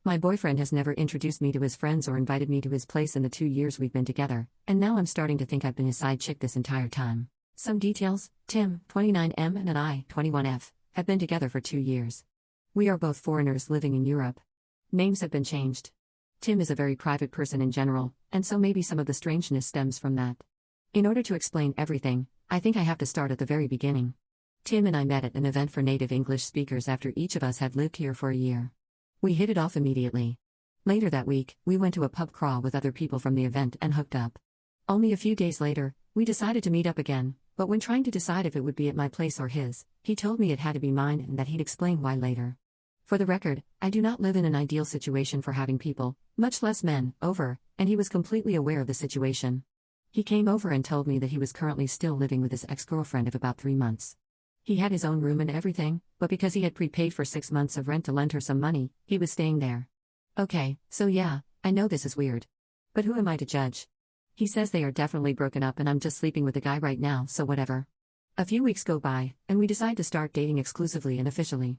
My boyfriend has never introduced me to his friends or invited me to his place in the 2 years we've been together, and now I'm starting to think I've been his side chick this entire time. Some details: Tim, 29M, and I, 21F, have been together for 2 years. We are both foreigners living in Europe. Names have been changed. Tim is a very private person in general, and so maybe some of the strangeness stems from that. In order to explain everything, I think I have to start at the very beginning. Tim and I met at an event for native English speakers after each of us had lived here for a year. We hit it off immediately. Later that week, we went to a pub crawl with other people from the event and hooked up. Only a few days later, we decided to meet up again, but when trying to decide if it would be at my place or his, he told me it had to be mine and that he'd explain why later. For the record, I do not live in an ideal situation for having people, much less men, over, and he was completely aware of the situation. He came over and told me that he was currently still living with his ex-girlfriend of about 3 months. He had his own room and everything, but because he had prepaid for 6 months of rent to lend her some money, he was staying there. Okay, so yeah, I know this is weird. But who am I to judge? He says they are definitely broken up and I'm just sleeping with the guy right now, so whatever. A few weeks go by, and we decide to start dating exclusively and officially.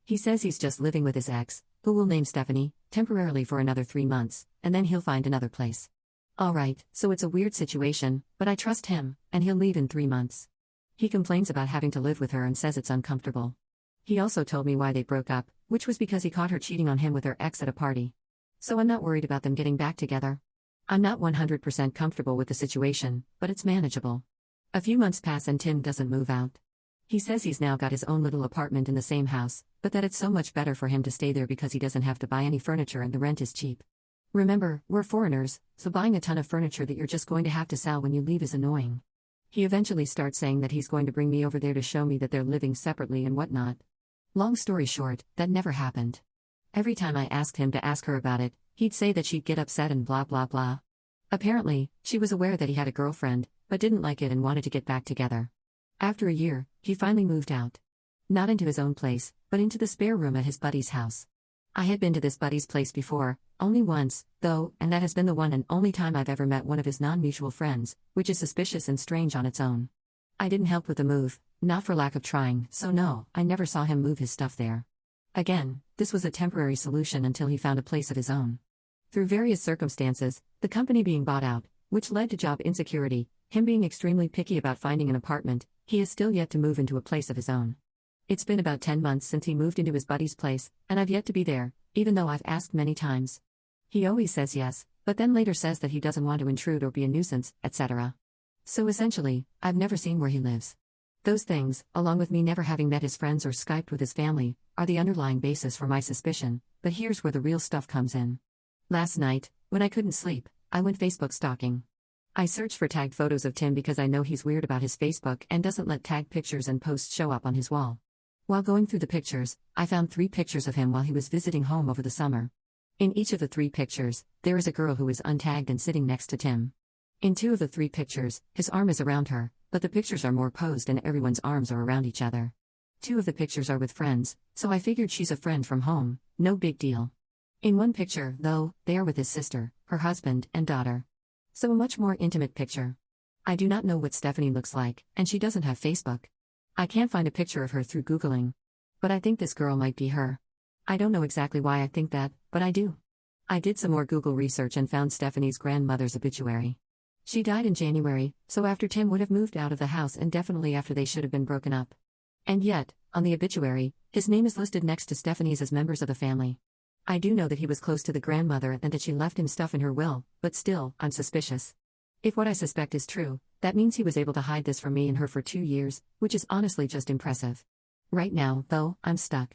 He says he's just living with his ex, who we'll name Stephanie, temporarily for another 3 months, and then he'll find another place. Alright, so it's a weird situation, but I trust him, and he'll leave in 3 months. He complains about having to live with her and says it's uncomfortable. He also told me why they broke up, which was because he caught her cheating on him with her ex at a party. So I'm not worried about them getting back together. I'm not 100% comfortable with the situation, but it's manageable. A few months pass and Tim doesn't move out. He says he's now got his own little apartment in the same house, but that it's so much better for him to stay there because he doesn't have to buy any furniture and the rent is cheap. Remember, we're foreigners, so buying a ton of furniture that you're just going to have to sell when you leave is annoying. He eventually starts saying that he's going to bring me over there to show me that they're living separately and whatnot. Long story short, that never happened. Every time I asked him to ask her about it, he'd say that she'd get upset and blah blah blah. Apparently, she was aware that he had a girlfriend, but didn't like it and wanted to get back together. After a year, he finally moved out. Not into his own place, but into the spare room at his buddy's house. I had been to this buddy's place before, only once, though, and that has been the one and only time I've ever met one of his non-mutual friends, which is suspicious and strange on its own. I didn't help with the move, not for lack of trying, so no, I never saw him move his stuff there. Again, this was a temporary solution until he found a place of his own. Through various circumstances, the company being bought out, which led to job insecurity, him being extremely picky about finding an apartment, he is still yet to move into a place of his own. It's been about 10 months since he moved into his buddy's place, and I've yet to be there, even though I've asked many times. He always says yes, but then later says that he doesn't want to intrude or be a nuisance, etc. So essentially, I've never seen where he lives. Those things, along with me never having met his friends or Skyped with his family, are the underlying basis for my suspicion, but here's where the real stuff comes in. Last night, when I couldn't sleep, I went Facebook stalking. I searched for tagged photos of Tim because I know he's weird about his Facebook and doesn't let tagged pictures and posts show up on his wall. While going through the pictures, I found 3 pictures of him while he was visiting home over the summer. In each of the 3 pictures, there is a girl who is untagged and sitting next to Tim. In 2 of the 3 pictures, his arm is around her, but the pictures are more posed and everyone's arms are around each other. 2 of the pictures are with friends, so I figured she's a friend from home, no big deal. In one picture, though, they are with his sister, her husband, and daughter. So a much more intimate picture. I do not know what Stephanie looks like, and she doesn't have Facebook. I can't find a picture of her through Googling. But I think this girl might be her. I don't know exactly why I think that, but I do. I did some more Google research and found Stephanie's grandmother's obituary. She died in January, so after Tim would have moved out of the house and definitely after they should have been broken up. And yet, on the obituary, his name is listed next to Stephanie's as members of the family. I do know that he was close to the grandmother and that she left him stuff in her will, but still, I'm suspicious. If what I suspect is true, that means he was able to hide this from me and her for 2 years, which is honestly just impressive. Right now, though, I'm stuck.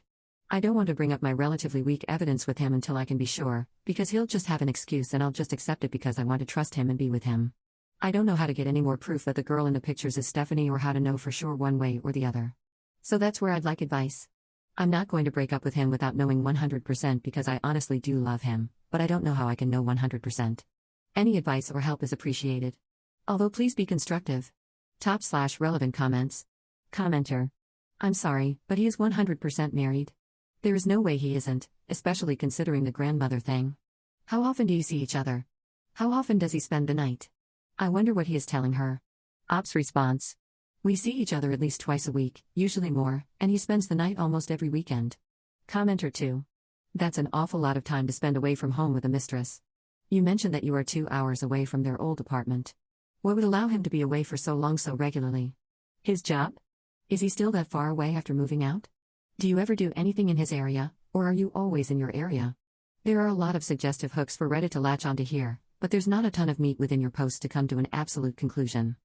I don't want to bring up my relatively weak evidence with him until I can be sure, because he'll just have an excuse and I'll just accept it because I want to trust him and be with him. I don't know how to get any more proof that the girl in the pictures is Stephanie or how to know for sure one way or the other. So that's where I'd like advice. I'm not going to break up with him without knowing 100% because I honestly do love him, but I don't know how I can know 100%. Any advice or help is appreciated. Although please be constructive. /relevant comments. Commenter. I'm sorry, but he is 100% married. There is no way he isn't, especially considering the grandmother thing. How often do you see each other? How often does he spend the night? I wonder what he is telling her. Ops response. We see each other at least twice a week, usually more, and he spends the night almost every weekend. Commenter 2. That's an awful lot of time to spend away from home with a mistress. You mentioned that you are 2 hours away from their old apartment. What would allow him to be away for so long so regularly? His job? Is he still that far away after moving out? Do you ever do anything in his area, or are you always in your area? There are a lot of suggestive hooks for Reddit to latch onto here, but there's not a ton of meat within your post to come to an absolute conclusion.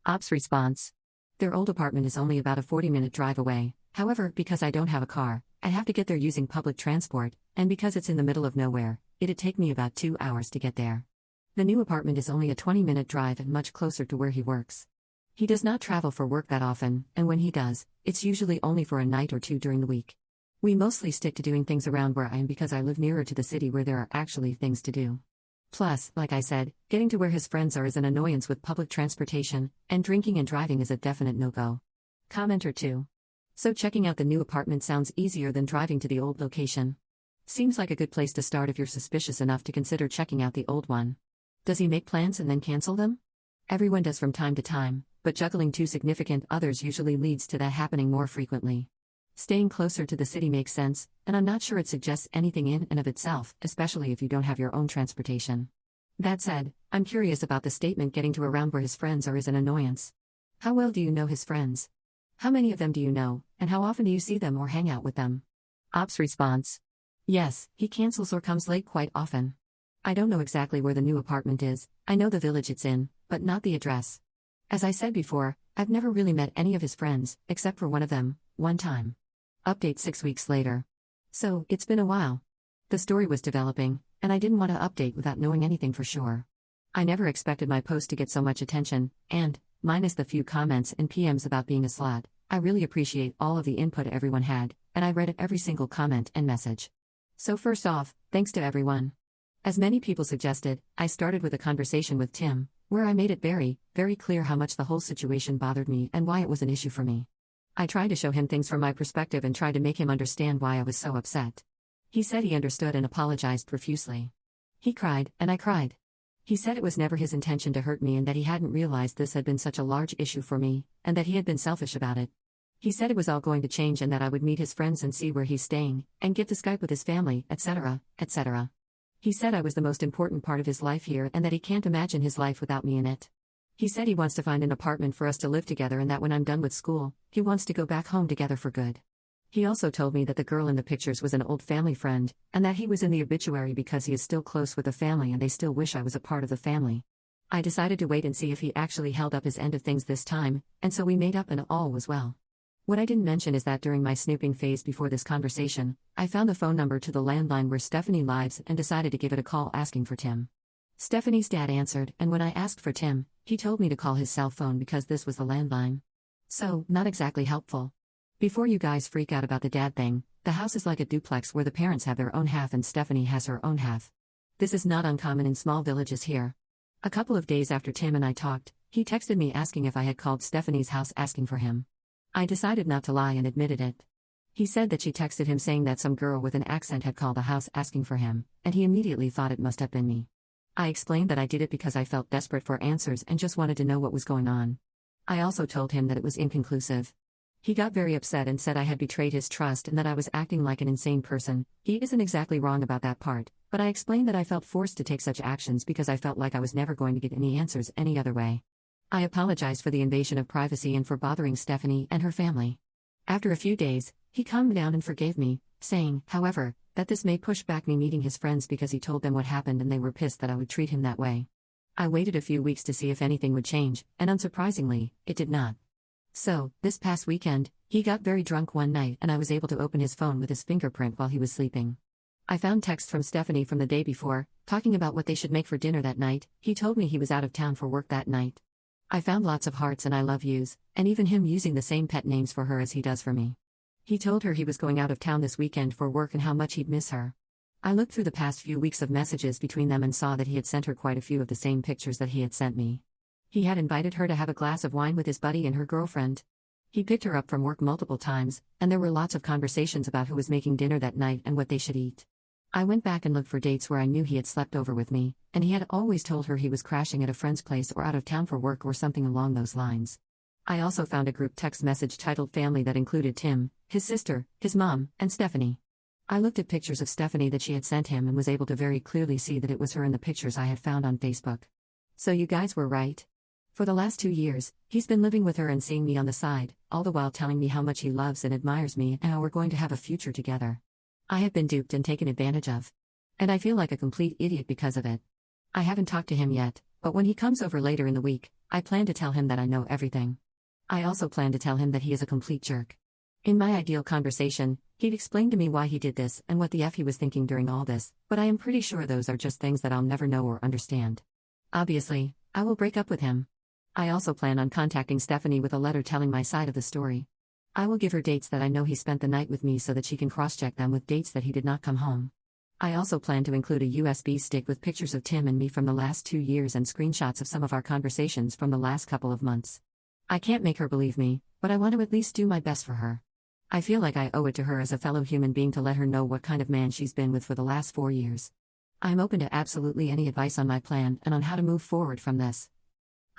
Ops response. Their old apartment is only about a 40-minute drive away. However, because I don't have a car, I have to get there using public transport, and because it's in the middle of nowhere, it'd take me about 2 hours to get there. The new apartment is only a 20-minute drive and much closer to where he works. He does not travel for work that often, and when he does, it's usually only for a night or two during the week. We mostly stick to doing things around where I am because I live nearer to the city where there are actually things to do. Plus, like I said, getting to where his friends are is an annoyance with public transportation, and drinking and driving is a definite no-go. Commenter 2. So checking out the new apartment sounds easier than driving to the old location. Seems like a good place to start if you're suspicious enough to consider checking out the old one. Does he make plans and then cancel them? Everyone does from time to time, but juggling two significant others usually leads to that happening more frequently. Staying closer to the city makes sense, and I'm not sure it suggests anything in and of itself, especially if you don't have your own transportation. That said, I'm curious about the statement getting to around where his friends are is an annoyance. How well do you know his friends? How many of them do you know, and how often do you see them or hang out with them? Ops response. Yes, he cancels or comes late quite often. I don't know exactly where the new apartment is, I know the village it's in, but not the address. As I said before, I've never really met any of his friends, except for one of them, one time. Update 6 weeks later. So, it's been a while. The story was developing, and I didn't want to update without knowing anything for sure. I never expected my post to get so much attention, and, minus the few comments and PMs about being a slut, I really appreciate all of the input everyone had, and I read every single comment and message. So first off, thanks to everyone. As many people suggested, I started with a conversation with Tim, where I made it very, very clear how much the whole situation bothered me and why it was an issue for me. I tried to show him things from my perspective and tried to make him understand why I was so upset. He said he understood and apologized profusely. He cried, and I cried. He said it was never his intention to hurt me and that he hadn't realized this had been such a large issue for me, and that he had been selfish about it. He said it was all going to change and that I would meet his friends and see where he's staying, and get to Skype with his family, etc., etc. He said I was the most important part of his life here and that he can't imagine his life without me in it. He said he wants to find an apartment for us to live together and that when I'm done with school, he wants to go back home together for good. He also told me that the girl in the pictures was an old family friend, and that he was in the obituary because he is still close with the family and they still wish I was a part of the family. I decided to wait and see if he actually held up his end of things this time, and so we made up and all was well. What I didn't mention is that during my snooping phase before this conversation, I found the phone number to the landline where Stephanie lives and decided to give it a call asking for Tim. Stephanie's dad answered, and when I asked for Tim, he told me to call his cell phone because this was the landline. So, not exactly helpful. Before you guys freak out about the dad thing, the house is like a duplex where the parents have their own half and Stephanie has her own half. This is not uncommon in small villages here. A couple of days after Tim and I talked, he texted me asking if I had called Stephanie's house asking for him. I decided not to lie and admitted it. He said that she texted him saying that some girl with an accent had called the house asking for him, and he immediately thought it must have been me. I explained that I did it because I felt desperate for answers and just wanted to know what was going on. I also told him that it was inconclusive. He got very upset and said I had betrayed his trust and that I was acting like an insane person. He isn't exactly wrong about that part, but I explained that I felt forced to take such actions because I felt like I was never going to get any answers any other way. I apologized for the invasion of privacy and for bothering Stephanie and her family. After a few days, he calmed down and forgave me, saying, however, that this may push back me meeting his friends because he told them what happened and they were pissed that I would treat him that way. I waited a few weeks to see if anything would change, and unsurprisingly, it did not. So, this past weekend, he got very drunk one night and I was able to open his phone with his fingerprint while he was sleeping. I found texts from Stephanie from the day before, talking about what they should make for dinner that night. He told me he was out of town for work that night. I found lots of hearts and I love yous, and even him using the same pet names for her as he does for me. He told her he was going out of town this weekend for work and how much he'd miss her. I looked through the past few weeks of messages between them and saw that he had sent her quite a few of the same pictures that he had sent me. He had invited her to have a glass of wine with his buddy and her girlfriend. He picked her up from work multiple times, and there were lots of conversations about who was making dinner that night and what they should eat. I went back and looked for dates where I knew he had slept over with me, and he had always told her he was crashing at a friend's place or out of town for work or something along those lines. I also found a group text message titled Family that included Tim, his sister, his mom, and Stephanie. I looked at pictures of Stephanie that she had sent him and was able to very clearly see that it was her in the pictures I had found on Facebook. So you guys were right. For the last 2 years, he's been living with her and seeing me on the side, all the while telling me how much he loves and admires me and how we're going to have a future together. I have been duped and taken advantage of. And I feel like a complete idiot because of it. I haven't talked to him yet, but when he comes over later in the week, I plan to tell him that I know everything. I also plan to tell him that he is a complete jerk. In my ideal conversation, he'd explain to me why he did this and what the F he was thinking during all this, but I am pretty sure those are just things that I'll never know or understand. Obviously, I will break up with him. I also plan on contacting Stephanie with a letter telling my side of the story. I will give her dates that I know he spent the night with me so that she can cross-check them with dates that he did not come home. I also plan to include a USB stick with pictures of Tim and me from the last 2 years and screenshots of some of our conversations from the last couple of months. I can't make her believe me, but I want to at least do my best for her. I feel like I owe it to her as a fellow human being to let her know what kind of man she's been with for the last 4 years. I'm open to absolutely any advice on my plan and on how to move forward from this.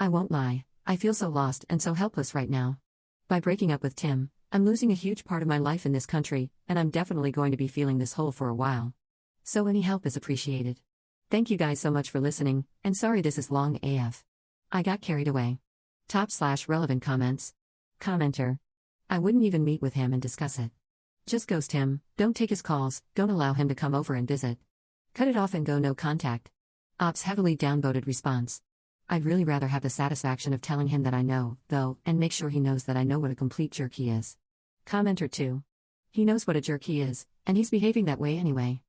I won't lie, I feel so lost and so helpless right now. By breaking up with Tim, I'm losing a huge part of my life in this country, and I'm definitely going to be feeling this hole for a while. So any help is appreciated. Thank you guys so much for listening, and sorry this is long AF. I got carried away. /relevant comments. Commenter. I wouldn't even meet with him and discuss it. Just ghost him, don't take his calls, don't allow him to come over and visit. Cut it off and go no contact. Ops heavily downvoted response. I'd really rather have the satisfaction of telling him that I know, though, and make sure he knows that I know what a complete jerk he is. Commenter 2. He knows what a jerk he is, and he's behaving that way anyway.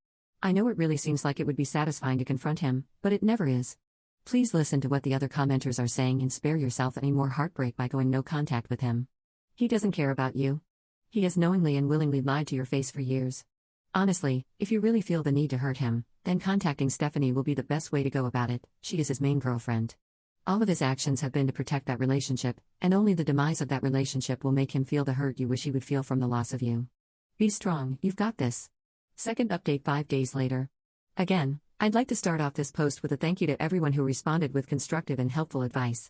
I know it really seems like it would be satisfying to confront him, but it never is. Please listen to what the other commenters are saying and spare yourself any more heartbreak by going no contact with him. He doesn't care about you. He has knowingly and willingly lied to your face for years. Honestly, if you really feel the need to hurt him, then contacting Stephanie will be the best way to go about it. She is his main girlfriend. All of his actions have been to protect that relationship, and only the demise of that relationship will make him feel the hurt you wish he would feel from the loss of you. Be strong, you've got this. Second update 5 days later. Again, I'd like to start off this post with a thank you to everyone who responded with constructive and helpful advice.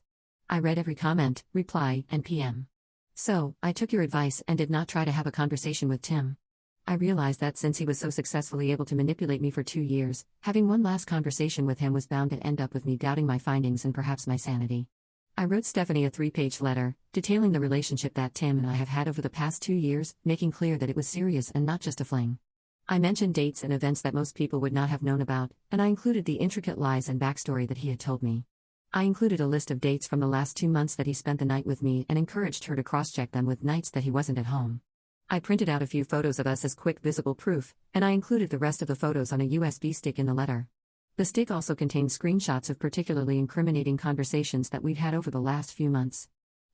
I read every comment, reply, and PM. So, I took your advice and did not try to have a conversation with Tim. I realized that since he was so successfully able to manipulate me for 2 years, having one last conversation with him was bound to end up with me doubting my findings and perhaps my sanity. I wrote Stephanie a 3-page letter, detailing the relationship that Tim and I have had over the past 2 years, making clear that it was serious and not just a fling. I mentioned dates and events that most people would not have known about, and I included the intricate lies and backstory that he had told me. I included a list of dates from the last 2 months that he spent the night with me and encouraged her to cross-check them with nights that he wasn't at home. I printed out a few photos of us as quick visible proof, and I included the rest of the photos on a USB stick in the letter. The stick also contained screenshots of particularly incriminating conversations that we'd had over the last few months.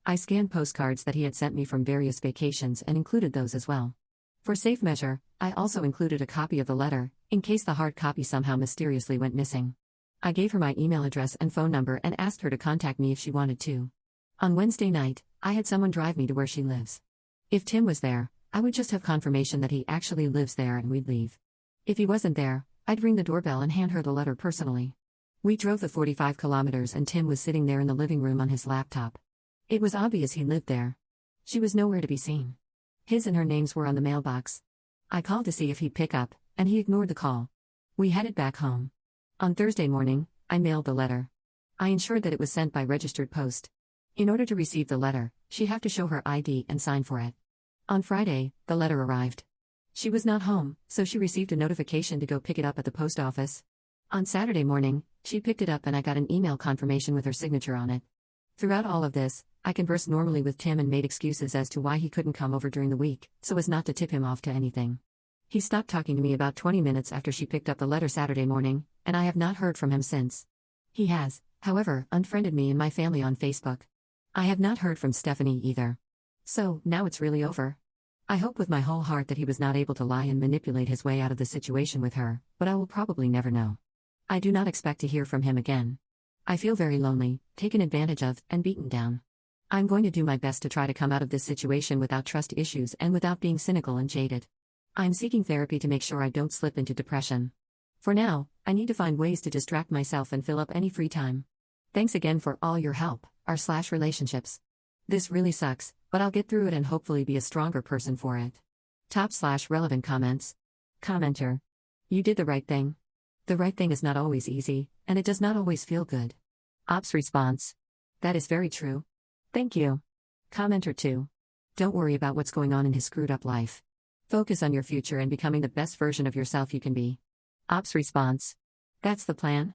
I scanned postcards that he had sent me from various vacations and included those as well. For safe measure, I also included a copy of the letter, in case the hard copy somehow mysteriously went missing. I gave her my email address and phone number and asked her to contact me if she wanted to. On Wednesday night, I had someone drive me to where she lives. If Tim was there, I would just have confirmation that he actually lives there and we'd leave. If he wasn't there, I'd ring the doorbell and hand her the letter personally. We drove the 45 kilometers and Tim was sitting there in the living room on his laptop. It was obvious he lived there. She was nowhere to be seen. His and her names were on the mailbox. I called to see if he'd pick up, and he ignored the call. We headed back home. On Thursday morning, I mailed the letter. I ensured that it was sent by registered post. In order to receive the letter, she'd have to show her ID and sign for it. On Friday, the letter arrived. She was not home, so she received a notification to go pick it up at the post office. On Saturday morning, she picked it up and I got an email confirmation with her signature on it. Throughout all of this, I conversed normally with Tim and made excuses as to why he couldn't come over during the week, so as not to tip him off to anything. He stopped talking to me about 20 minutes after she picked up the letter Saturday morning, and I have not heard from him since. He has, however, unfriended me and my family on Facebook. I have not heard from Stephanie either. So, now it's really over. I hope with my whole heart that he was not able to lie and manipulate his way out of the situation with her, but I will probably never know. I do not expect to hear from him again. I feel very lonely, taken advantage of, and beaten down. I'm going to do my best to try to come out of this situation without trust issues and without being cynical and jaded. I'm seeking therapy to make sure I don't slip into depression. For now, I need to find ways to distract myself and fill up any free time. Thanks again for all your help, r/relationships. This really sucks, but I'll get through it and hopefully be a stronger person for it. /relevant comments. Commenter. You did the right thing. The right thing is not always easy, and it does not always feel good. Ops response. That is very true. Thank you. Commenter 2. Don't worry about what's going on in his screwed up life. Focus on your future and becoming the best version of yourself you can be. Ops response. That's the plan.